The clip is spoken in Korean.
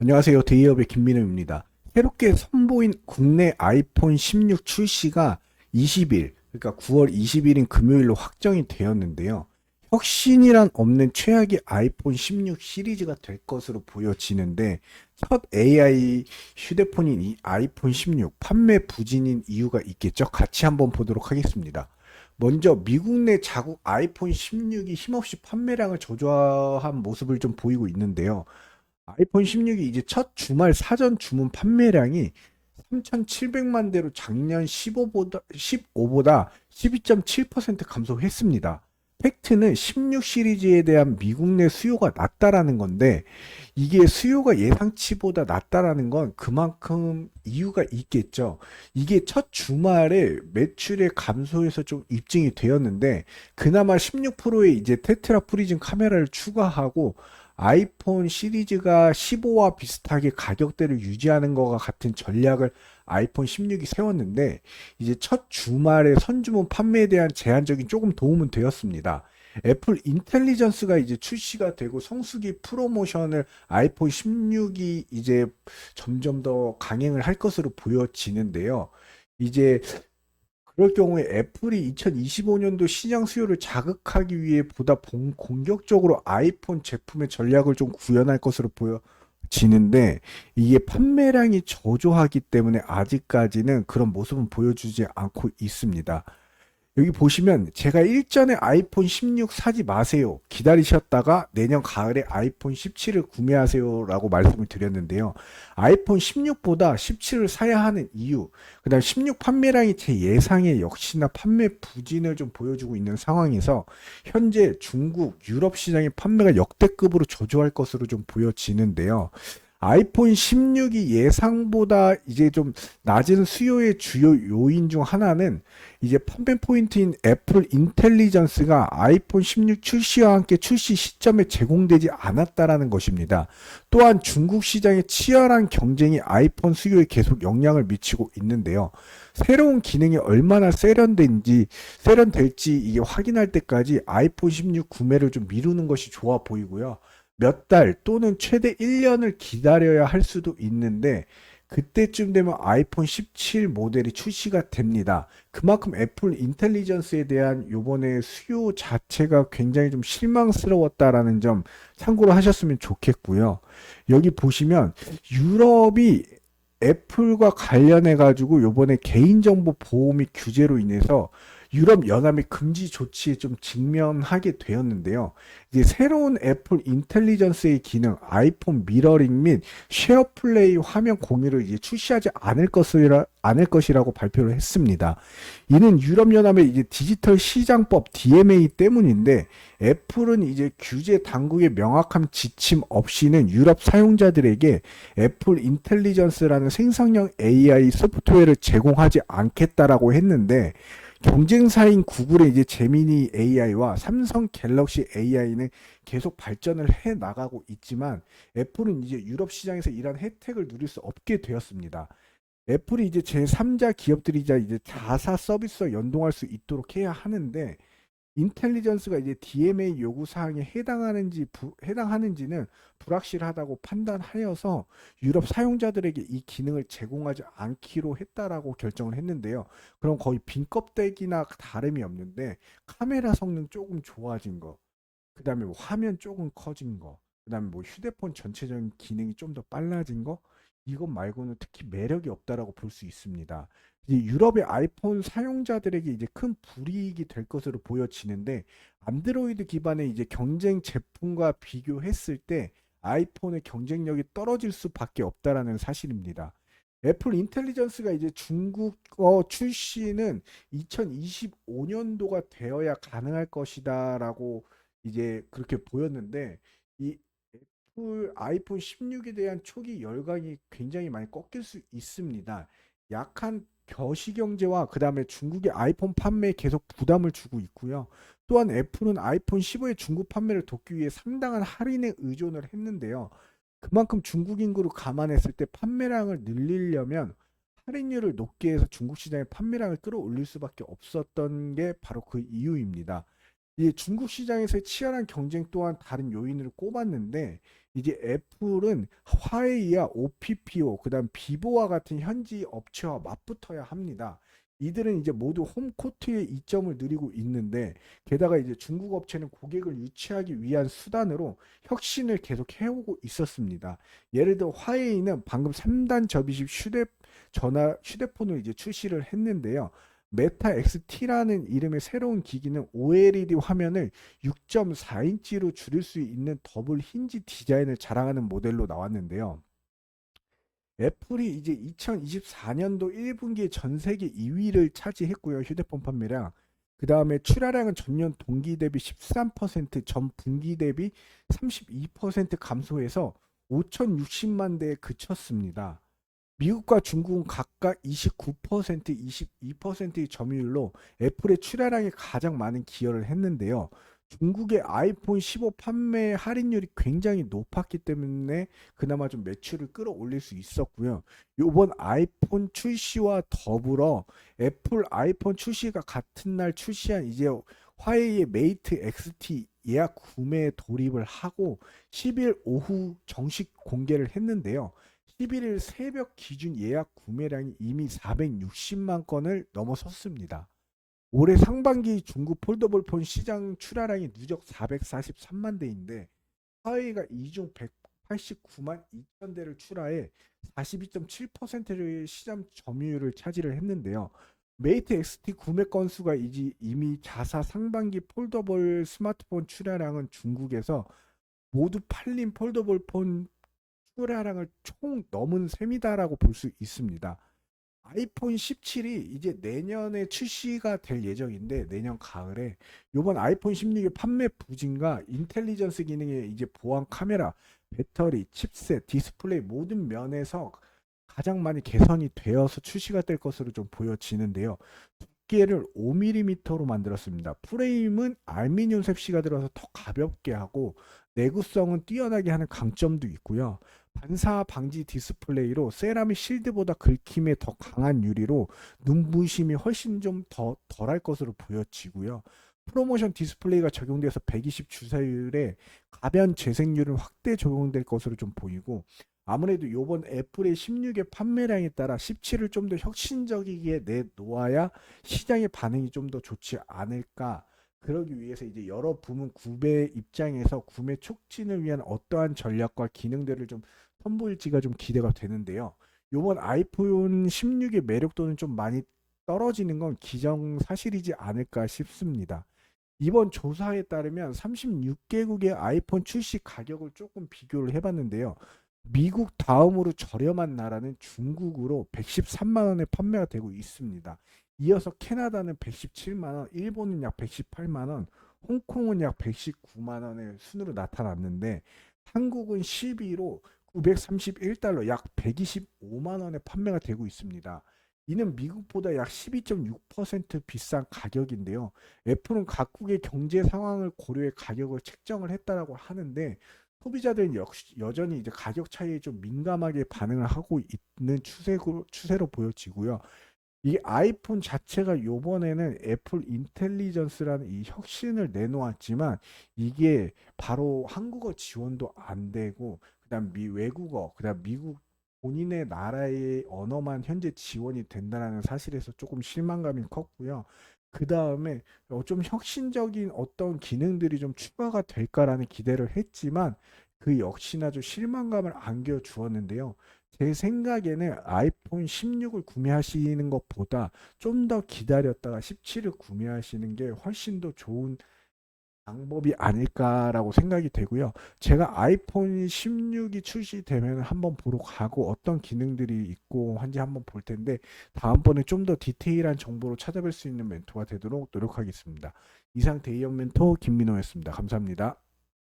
안녕하세요. 데이업의 김민우입니다. 새롭게 선보인 국내 아이폰 16 출시가 20일, 그러니까 9월 20일인 금요일로 확정이 되었는데요. 혁신이란 없는 최악의 아이폰 16 시리즈가 될 것으로 보여지는데, 첫 AI 휴대폰인 이 아이폰 16 판매 부진인 이유가 있겠죠? 같이 한번 보도록 하겠습니다. 먼저 미국 내 자국 아이폰 16이 힘없이 판매량을 저조한 모습을 좀 보이고 있는데요. 아이폰 16이 이제 첫 주말 사전 주문 판매량이 3,700만 대로 작년 15보다 12.7% 감소했습니다. 팩트는 16 시리즈에 대한 미국 내 수요가 낮다라는 건데, 이게 수요가 예상치보다 낮다라는 건 그만큼 이유가 있겠죠. 이게 첫 주말에 매출의 감소에서 좀 입증이 되었는데, 그나마 16 프로에 이제 테트라 프리즘 카메라를 추가하고 아이폰 시리즈가 15와 비슷하게 가격대를 유지하는 것과 같은 전략을 아이폰 16이 세웠는데, 이제 첫 주말에 선주문 판매에 대한 제한적인 조금 도움은 되었습니다. 애플 인텔리전스가 이제 출시가 되고 성수기 프로모션을 아이폰 16이 이제 점점 더 강행을 할 것으로 보여지는데요. 이제 그럴 경우에 애플이 2025년도 시장 수요를 자극하기 위해 보다 공격적으로 아이폰 제품의 전략을 좀 구현할 것으로 보여지는데, 이게 판매량이 저조하기 때문에 아직까지는 그런 모습은 보여주지 않고 있습니다. 여기 보시면 제가 일전에 아이폰 16 사지 마세요. 기다리셨다가 내년 가을에 아이폰 17을 구매하세요라고 말씀을 드렸는데요. 아이폰 16보다 17을 사야 하는 이유, 그다음 16 판매량이 제 예상에 역시나 판매 부진을 좀 보여주고 있는 상황에서 현재 중국, 유럽 시장의 판매가 역대급으로 저조할 것으로 좀 보여지는데요. 아이폰 16이 예상보다 이제 좀 낮은 수요의 주요 요인 중 하나는 이제 판매 포인트인 애플 인텔리전스가 아이폰 16 출시와 함께 출시 시점에 제공되지 않았다라는 것입니다. 또한 중국 시장의 치열한 경쟁이 아이폰 수요에 계속 영향을 미치고 있는데요. 새로운 기능이 얼마나 세련될지 이게 확인할 때까지 아이폰 16 구매를 좀 미루는 것이 좋아 보이고요. 몇 달 또는 최대 1년을 기다려야 할 수도 있는데, 그때쯤 되면 아이폰 17 모델이 출시가 됩니다. 그만큼 애플 인텔리전스에 대한 요번에 수요 자체가 굉장히 좀 실망스러웠다라는 점 참고로 하셨으면 좋겠고요. 여기 보시면 유럽이 애플과 관련해 가지고 요번에 개인정보 보호 및 규제로 인해서 유럽 연합의 금지 조치에 좀 직면하게 되었는데요. 이제 새로운 애플 인텔리전스의 기능 아이폰 미러링 및 쉐어 플레이 화면 공유를 이제 출시하지 않을 것이라고 발표를 했습니다. 이는 유럽 연합의 이제 디지털 시장법 DMA 때문인데, 애플은 이제 규제 당국의 명확한 지침 없이는 유럽 사용자들에게 애플 인텔리전스라는 생성형 AI 소프트웨어를 제공하지 않겠다라고 했는데, 경쟁사인 구글의 이제 제미니 AI와 삼성 갤럭시 AI는 계속 발전을 해 나가고 있지만, 애플은 이제 유럽 시장에서 이런 혜택을 누릴 수 없게 되었습니다. 애플이 이제 제3자 기업들이자 이제 자사 서비스와 연동할 수 있도록 해야 하는데, 인텔리전스가 이제 DMA 요구 사항에 해당하는지는 불확실하다고 판단하여서 유럽 사용자들에게 이 기능을 제공하지 않기로 했다라고 결정을 했는데요. 그럼 거의 빈 껍데기나 다름이 없는데, 카메라 성능 조금 좋아진 거, 그다음에 뭐 화면 조금 커진 거, 그다음에 뭐 휴대폰 전체적인 기능이 좀 더 빨라진 거, 이것 말고는 특히 매력이 없다라고 볼 수 있습니다. 이제 유럽의 아이폰 사용자들에게 이제 큰 불이익이 될 것으로 보여지는데, 안드로이드 기반의 이제 경쟁 제품과 비교했을 때 아이폰의 경쟁력이 떨어질 수밖에 없다라는 사실입니다. 애플 인텔리전스가 이제 중국어 출시는 2025년도가 되어야 가능할 것이다라고 이제 그렇게 보였는데, 이 애플 아이폰 16에 대한 초기 열광이 굉장히 많이 꺾일 수 있습니다. 약한 거시경제와 그 다음에 중국의 아이폰 판매에 계속 부담을 주고 있고요. 또한 애플은 아이폰 15의 중국 판매를 돕기 위해 상당한 할인에 의존을 했는데요. 그만큼 중국 인구를 감안했을 때 판매량을 늘리려면 할인율을 높게 해서 중국 시장의 판매량을 끌어올릴 수밖에 없었던 게 바로 그 이유입니다. 이 중국 시장에서의 치열한 경쟁 또한 다른 요인을 꼽았는데, 이제 애플은 화웨이와 OPPO, 그다음 비보와 같은 현지 업체와 맞붙어야 합니다. 이들은 이제 모두 홈코트의 이점을 누리고 있는데, 게다가 이제 중국 업체는 고객을 유치하기 위한 수단으로 혁신을 계속 해오고 있었습니다. 예를 들어 화웨이는 방금 3단 접이식 휴대폰을 이제 출시를 했는데요. 메타 XT라는 이름의 새로운 기기는 OLED 화면을 6.4인치로 줄일 수 있는 더블 힌지 디자인을 자랑하는 모델로 나왔는데요. 애플이 이제 2024년도 1분기에 전 세계 2위를 차지했고요. 휴대폰 판매량. 그 다음에 출하량은 전년 동기 대비 13%, 전 분기 대비 32% 감소해서 5,060만 대에 그쳤습니다. 미국과 중국은 각각 29%, 22%의 점유율로 애플의 출하량에 가장 많은 기여를 했는데요. 중국의 아이폰 15 판매 할인율이 굉장히 높았기 때문에 그나마 좀 매출을 끌어올릴 수 있었고요. 이번 아이폰 출시와 더불어 애플 아이폰 출시가 같은 날 출시한 이제 화웨이의 메이트 XT 예약 구매에 돌입을 하고 10일 오후 정식 공개를 했는데요. 11일 새벽 기준 예약 구매량이 이미 460만 건을 넘어섰습니다. 올해 상반기 중국 폴더블폰 시장 출하량이 누적 443만 대인데 화웨이가 이중 189만 2천 대를 출하해 42.7%의 시장 점유율을 차지를 했는데요. 메이트 XT 구매 건수가 이미 자사 상반기 폴더블 스마트폰 출하량은 중국에서 모두 팔린 폴더블폰 출하량을 총 넘은 셈이다라고 볼 수 있습니다. 아이폰 17이 이제 내년에 출시가 될 예정인데 내년 가을에 이번 아이폰 16의 판매 부진과 인텔리전스 기능의 이제 보안 카메라, 배터리, 칩셋, 디스플레이 모든 면에서 가장 많이 개선이 되어서 출시가 될 것으로 좀 보여지는데요. 두께를 5mm로 만들었습니다. 프레임은 알루미늄 셉시가 들어서 더 가볍게 하고 내구성은 뛰어나게 하는 강점도 있고요. 반사 방지 디스플레이로 세라믹 실드보다 긁힘에 더 강한 유리로 눈부심이 훨씬 좀 더 덜할 것으로 보여지고요. 프로모션 디스플레이가 적용돼서 120 주사율에 가변 재생률은 확대 적용될 것으로 좀 보이고, 아무래도 이번 애플의 16의 판매량에 따라 17을 좀 더 혁신적이게 내놓아야 시장의 반응이 좀 더 좋지 않을까. 그러기 위해서 이제 여러 부문 구매 입장에서 구매 촉진을 위한 어떠한 전략과 기능들을 좀 선보일지가 좀 기대가 되는데요. 이번 아이폰 16의 매력도는 좀 많이 떨어지는 건 기정사실이지 않을까 싶습니다. 이번 조사에 따르면 36개국의 아이폰 출시 가격을 조금 비교를 해봤는데요. 미국 다음으로 저렴한 나라는 중국으로 113만 원에 판매가 되고 있습니다. 이어서 캐나다는 117만 원, 일본은 약 118만 원, 홍콩은 약 119만 원의 순으로 나타났는데 한국은 12위로 931달러, 약 125만 원에 판매가 되고 있습니다. 이는 미국보다 약 12.6% 비싼 가격인데요. 애플은 각국의 경제 상황을 고려해 가격을 책정을 했다라고 하는데 소비자들은 역시 여전히 이제 가격 차이에 좀 민감하게 반응을 하고 있는 추세로 보여지고요. 이 아이폰 자체가 요번에는 애플 인텔리전스라는 이 혁신을 내놓았지만 이게 바로 한국어 지원도 안 되고 그다음 외국어 그다음 미국 본인의 나라의 언어만 현재 지원이 된다는 사실에서 조금 실망감이 컸고요. 그 다음에 좀 혁신적인 어떤 기능들이 좀 추가가 될까라는 기대를 했지만 그 역시나 좀 실망감을 안겨주었는데요. 제 생각에는 아이폰 16을 구매하시는 것보다 좀 더 기다렸다가 17을 구매하시는 게 훨씬 더 좋은 방법이 아닐까라고 생각이 되고요. 제가 아이폰 16이 출시되면 한번 보러 가고 어떤 기능들이 있고 한지 한번 볼 텐데 다음번에 좀 더 디테일한 정보로 찾아뵐 수 있는 멘토가 되도록 노력하겠습니다. 이상 대의원 멘토 김민호였습니다. 감사합니다.